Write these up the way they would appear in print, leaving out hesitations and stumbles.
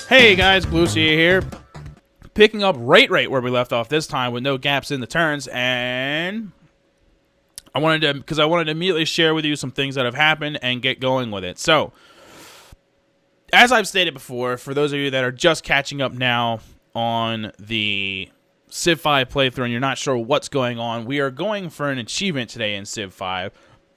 Hey guys, Galucia here, picking up right where we left off this time with no gaps in the turns, and I wanted to immediately share with you some things that have happened and get going with it. So, as I've stated before, for those of you that are just catching up now on the Civ 5 playthrough and you're not sure what's going on, we are going for an achievement today in Civ 5,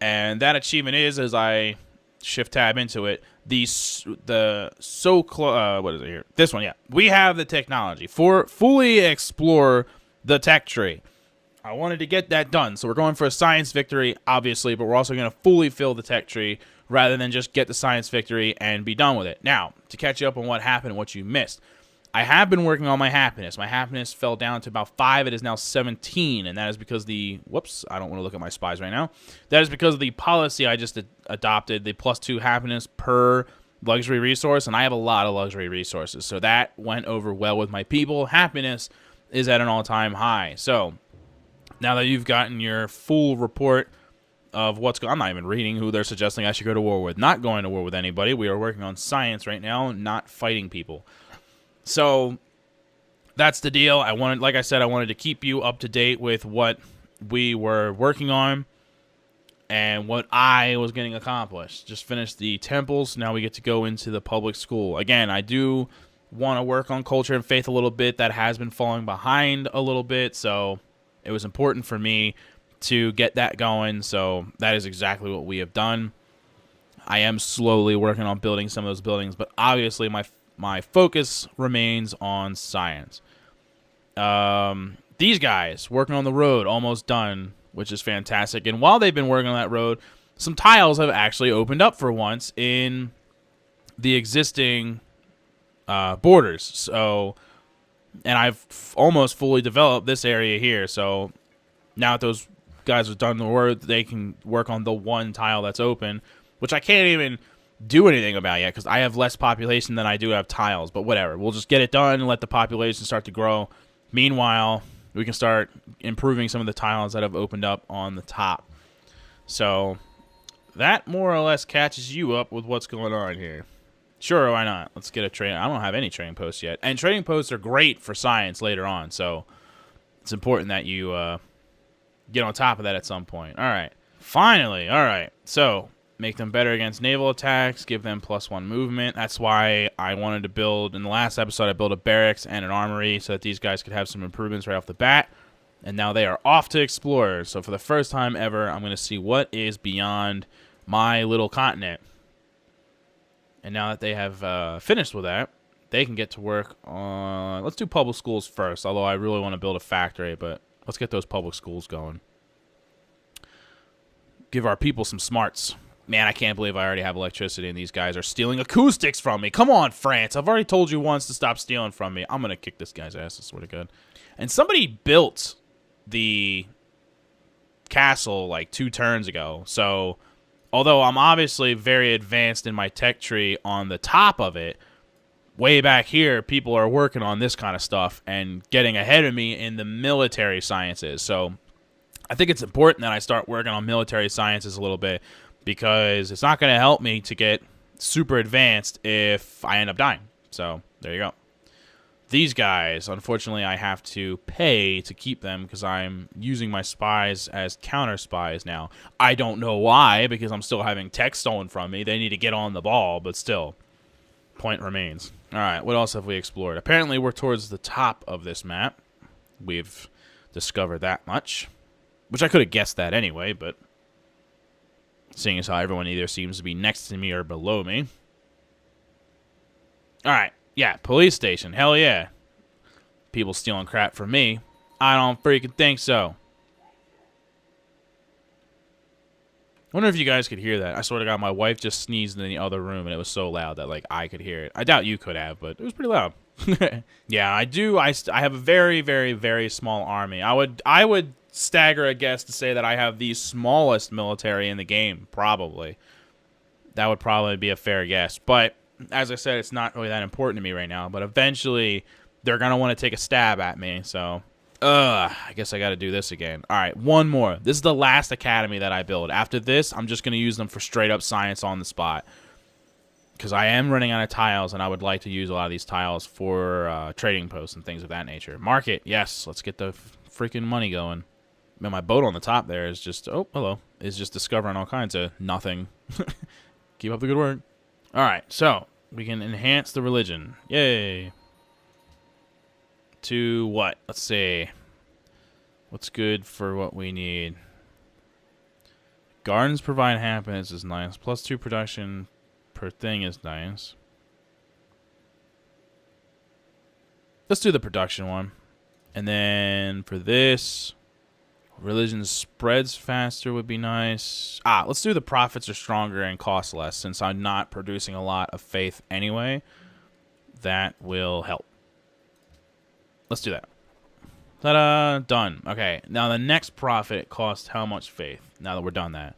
and that achievement is, as I shift tab into it, what is it here? This one, yeah. We have the technology for fully explore the tech tree. I wanted to get that done, so we're going for a science victory, obviously, but we're also going to fully fill the tech tree rather than just get the science victory and be done with it. Now, to catch you up on what happened, what you missed, I have been working on my happiness. My happiness fell down to about 5. It is now 17, and that is because whoops, I don't want to look at my spies right now. That is because of the policy I just adopted, the +2 happiness per luxury resource, and I have a lot of luxury resources, so that went over well with my people. Happiness is at an all-time high. So, now that you've gotten your full report of what's going on, I'm not even reading who they're suggesting I should go to war with. Not going to war with anybody. We are working on science right now, not fighting people. So that's the deal. Like I said, I wanted to keep you up to date with what we were working on and what I was getting accomplished. Just finished the temples. Now we get to go into the public school. Again, I do want to work on culture and faith a little bit. That has been falling behind a little bit, so it was important for me to get that going. So that is exactly what we have done. I am slowly working on building some of those buildings, but obviously my focus remains on science. These guys working on the road, almost done, which is fantastic. And while they've been working on that road, some tiles have actually opened up for once in the existing borders. So, and I've almost fully developed this area here. So now that those guys have done the work, they can work on the one tile that's open, which I can't even do anything about yet because I have less population than I do have tiles, but whatever. We'll just get it done and let the population start to grow. Meanwhile, we can start improving some of the tiles that have opened up on the top. So that more or less catches you up with what's going on here. Sure, why not? Let's get a train. I don't have any trading posts yet. And trading posts are great for science later on, so it's important that you get on top of that at some point. All right. Finally. All right. So make them better against naval attacks, give them +1 movement. That's why I wanted to build, in the last episode, I built a barracks and an armory so that these guys could have some improvements right off the bat. And now they are off to explore. So for the first time ever, I'm going to see what is beyond my little continent. And now that they have finished with that, they can get to work on... Let's do public schools first, although I really want to build a factory, but let's get those public schools going. Give our people some smarts. Man, I can't believe I already have electricity and these guys are stealing acoustics from me. Come on, France. I've already told you once to stop stealing from me. I'm going to kick this guy's ass, I swear to God. And somebody built the castle like 2 turns ago. So, although I'm obviously very advanced in my tech tree on the top of it, way back here, people are working on this kind of stuff and getting ahead of me in the military sciences. So, I think it's important that I start working on military sciences a little bit, because it's not going to help me to get super advanced if I end up dying. So, there you go. These guys, unfortunately, I have to pay to keep them because I'm using my spies as counter spies now. I don't know why, because I'm still having tech stolen from me. They need to get on the ball, but still, point remains. All right, what else have we explored? Apparently, we're towards the top of this map. We've discovered that much, which I could have guessed that anyway, but... seeing as how everyone either seems to be next to me or below me. Alright, yeah, police station, hell yeah. People stealing crap from me. I don't freaking think so. I wonder if you guys could hear that. I swear to God, my wife just sneezed in the other room and it was so loud that like I could hear it. I doubt you could have, but it was pretty loud. Yeah, I do. I have a very, very, very small army. I would stagger a guess to say that I have the smallest military in the game, probably. That would probably be a fair guess. But, as I said, it's not really that important to me right now. But eventually, they're going to want to take a stab at me. So, I guess I got to do this again. All right, one more. This is the last academy that I build. After this, I'm just going to use them for straight-up science on the spot. because I am running out of tiles, and I would like to use a lot of these tiles for trading posts and things of that nature. Market, yes, let's get the freaking money going. Man, my boat on the top there is just, oh, hello, is just discovering all kinds of nothing. Keep up the good work. All right, so we can enhance the religion. Yay. To what? Let's see. What's good for what we need? Gardens provide happiness is nice. +2 production per thing is nice. Let's do the production one. And then for this, religion spreads faster would be nice. Let's do the profits are stronger and cost less, since I'm not producing a lot of faith anyway. That will help. Let's do that. Ta-da! Done. Okay, now the next profit costs how much faith? Now that we're done that.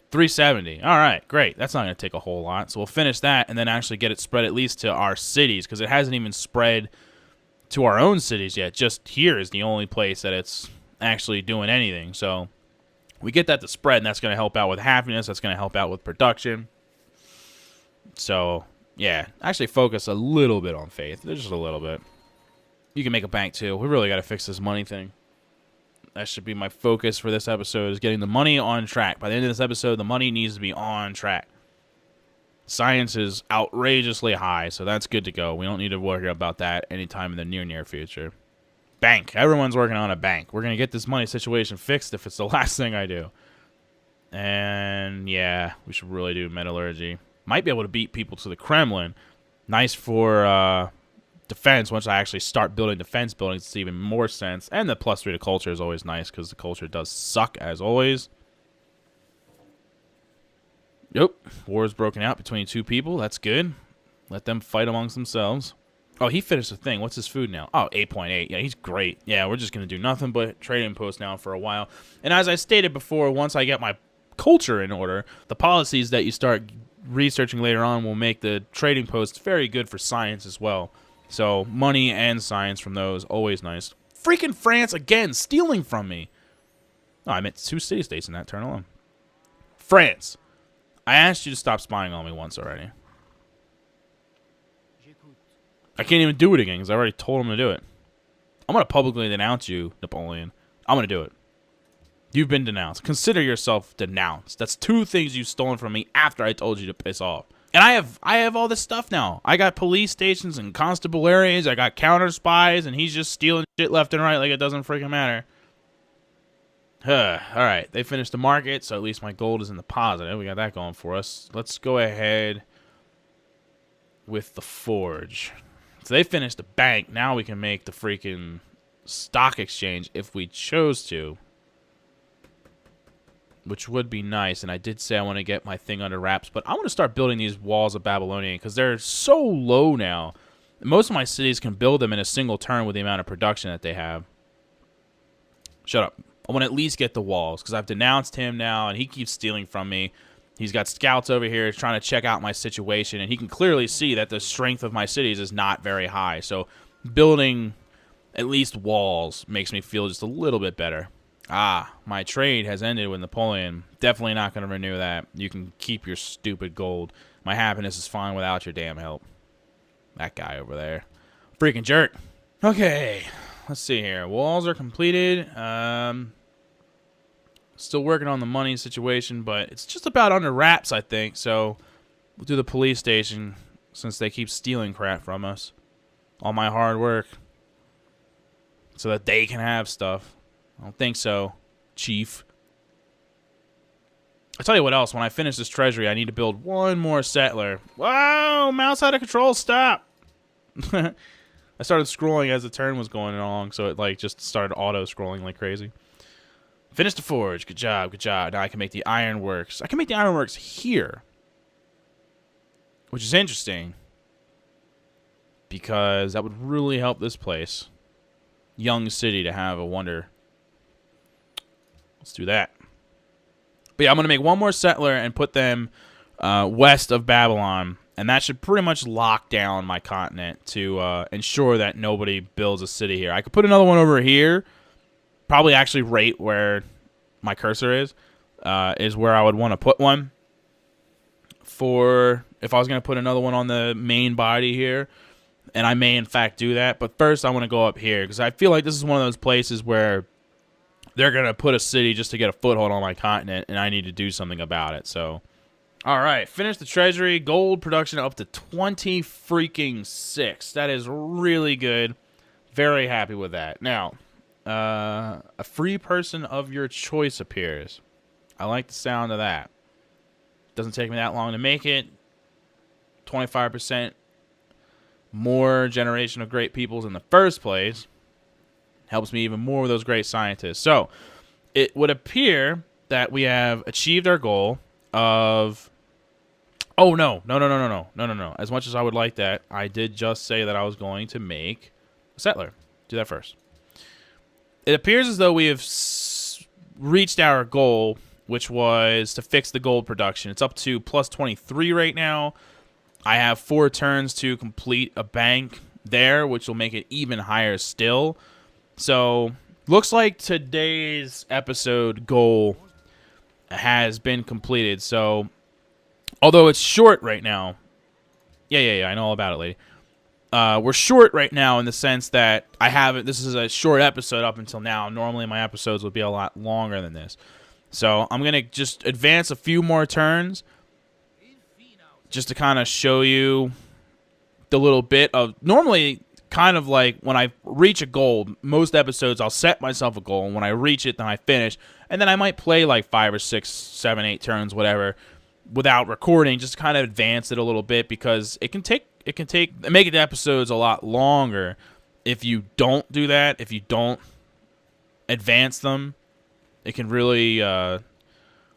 370. All right, great. That's not going to take a whole lot. So we'll finish that and then actually get it spread at least to our cities, because it hasn't even spread to our own cities yet. Just here is the only place that it's actually doing anything. So we get that to spread, and that's going to help out with happiness. That's going to help out with production. So, yeah, actually focus a little bit on faith. Just a little bit. You can make a bank, too. We really got to fix this money thing. That should be my focus for this episode, is getting the money on track. By the end of this episode, the money needs to be on track. Science is outrageously high, so that's good to go. We don't need to worry about that anytime in the near future. Bank. Everyone's working on a bank. We're going to get this money situation fixed if it's the last thing I do. And, yeah, we should really do metallurgy. Might be able to beat people to the Kremlin. Nice for defense. Once I actually start building defense buildings, it's even more sense. And the +3 to culture is always nice, because the culture does suck as always. Yep, war is broken out between two people. That's good. Let them fight amongst themselves. Oh, he finished the thing. What's his food now? Oh, 8.8. Yeah, he's great. Yeah, we're just going to do nothing but trading posts now for a while. And as I stated before, once I get my culture in order, the policies that you start researching later on will make the trading posts very good for science as well. So, money and science from those, always nice. Freaking France, again, stealing from me. Oh, I meant 2 city-states in that turn alone. France. I asked you to stop spying on me once already. I can't even do it again, because I already told him to do it. I'm going to publicly denounce you, Napoleon. I'm going to do it. You've been denounced. Consider yourself denounced. That's 2 things you've stolen from me after I told you to piss off. And I have all this stuff now. I got police stations and constabularies. I got counter spies, and he's just stealing shit left and right like it doesn't freaking matter. Alright, they finished the market, so at least my gold is in the positive. We got that going for us. Let's go ahead with the forge. So they finished the bank. Now we can make the freaking stock exchange if we chose to, which would be nice. And I did say I want to get my thing under wraps, but I want to start building these walls of Babylonian, because they're so low now. Most of my cities can build them in a single turn with the amount of production that they have. Shut up. I want to at least get the walls, because I've denounced him now, and he keeps stealing from me. He's got scouts over here trying to check out my situation, and he can clearly see that the strength of my cities is not very high. So building at least walls makes me feel just a little bit better. My trade has ended with Napoleon. Definitely not going to renew that. You can keep your stupid gold. My happiness is fine without your damn help. That guy over there. Freaking jerk. Okay, let's see here. Walls are completed. Still working on the money situation, but it's just about under wraps, I think. So we'll do the police station, since they keep stealing crap from us. All my hard work. So that they can have stuff. I don't think so, Chief. I'll tell you what else. When I finish this treasury, I need to build one more settler. Wow, mouse out of control. Stop. I started scrolling as the turn was going along, so it like just started auto-scrolling like crazy. Finish the forge. Good job, good job. Now I can make the ironworks. I can make the ironworks here, which is interesting, because that would really help this place. Young city to have a wonder. Let's do that. But yeah, I'm going to make one more settler and put them west of Babylon. And that should pretty much lock down my continent to ensure that nobody builds a city here. I could put another one over here. Probably actually right where my cursor is where I would want to put one for if I was going to put another one on the main body here. And I may, in fact, do that. But first, I want to go up here because I feel like this is one of those places where they're going to put a city just to get a foothold on my continent, and I need to do something about it. So, all right. Finish the treasury. Gold production up to 20 freaking 6. That is really good. Very happy with that. Now, a free person of your choice appears. I like the sound of that. Doesn't take me that long to make it. 25% more generation of great peoples in the first place. Helps me even more with those great scientists. So, it would appear that we have achieved our goal of... Oh, no. No. As much as I would like that, I did just say that I was going to make a settler. Do that first. It appears as though we have reached our goal, which was to fix the gold production. It's up to plus 23 right now. I have 4 turns to complete a bank there, which will make it even higher still. So, looks like today's episode goal has been completed. So, although it's short right now. Yeah, I know all about it, lady. We're short right now in the sense that this is a short episode up until now. Normally my episodes would be a lot longer than this. So I'm going to just advance a few more turns just to kind of show you the little bit of... Normally, kind of like when I reach a goal, most episodes I'll set myself a goal, and when I reach it, then I finish. And then I might play like 5 or 6, 7, 8 turns, whatever, without recording, just kind of advance it a little bit because it can make the episodes a lot longer if you don't do that. If you don't advance them, it can really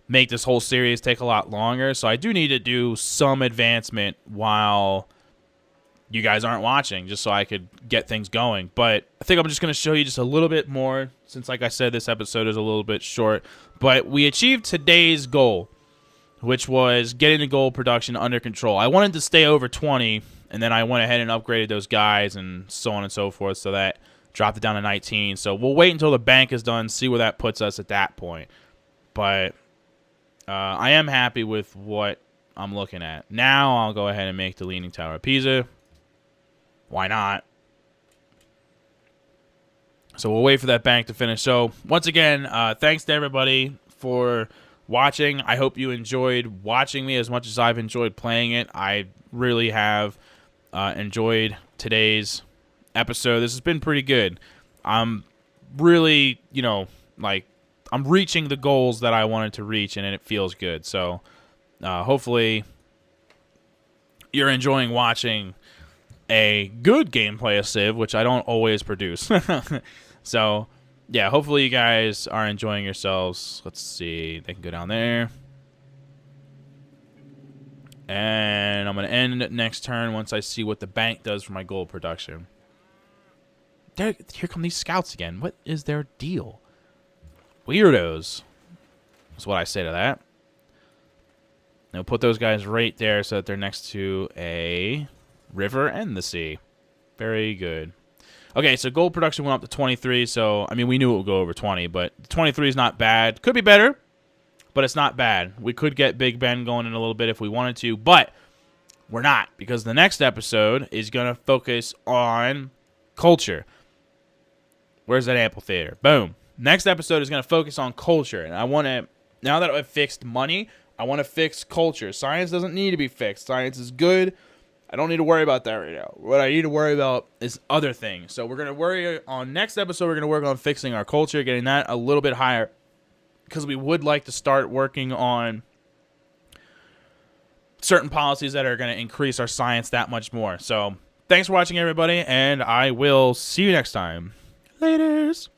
make this whole series take a lot longer. So I do need to do some advancement while you guys aren't watching, just so I could get things going. But I think I'm just going to show you just a little bit more, since, like I said, this episode is a little bit short. But we achieved today's goal, which was getting the gold production under control. I wanted to stay over 20, and then I went ahead and upgraded those guys and so on and so forth, so that dropped it down to 19. So we'll wait until the bank is done, see where that puts us at that point. But I am happy with what I'm looking at. Now I'll go ahead and make the Leaning Tower of Pisa. Why not? So we'll wait for that bank to finish. So once again, thanks to everybody for watching. I hope you enjoyed watching me as much as I've enjoyed playing it. I really have enjoyed today's episode. This has been pretty good. I'm really, I'm reaching the goals that I wanted to reach, and it feels good. So hopefully you're enjoying watching a good gameplay of Civ, which I don't always produce. So yeah, hopefully you guys are enjoying yourselves. Let's see. They can go down there. And I'm going to end next turn once I see what the bank does for my gold production. Here come these scouts again. What is their deal? Weirdos. That's what I say to that. Now put those guys right there so that they're next to a river and the sea. Very good. Okay, so gold production went up to 23, so, I mean, we knew it would go over 20, but 23 is not bad. Could be better, but it's not bad. We could get Big Ben going in a little bit if we wanted to, but we're not, because the next episode is going to focus on culture. Where's that amphitheater? Boom. Next episode is going to focus on culture, and I want to, now that I've fixed money, I want to fix culture. Science doesn't need to be fixed. Science is good. I don't need to worry about that right now. What I need to worry about is other things. So we're going to worry on next episode, we're going to work on fixing our culture, getting that a little bit higher, because we would like to start working on certain policies that are going to increase our science that much more. So thanks for watching, everybody, and I will see you next time. Laters.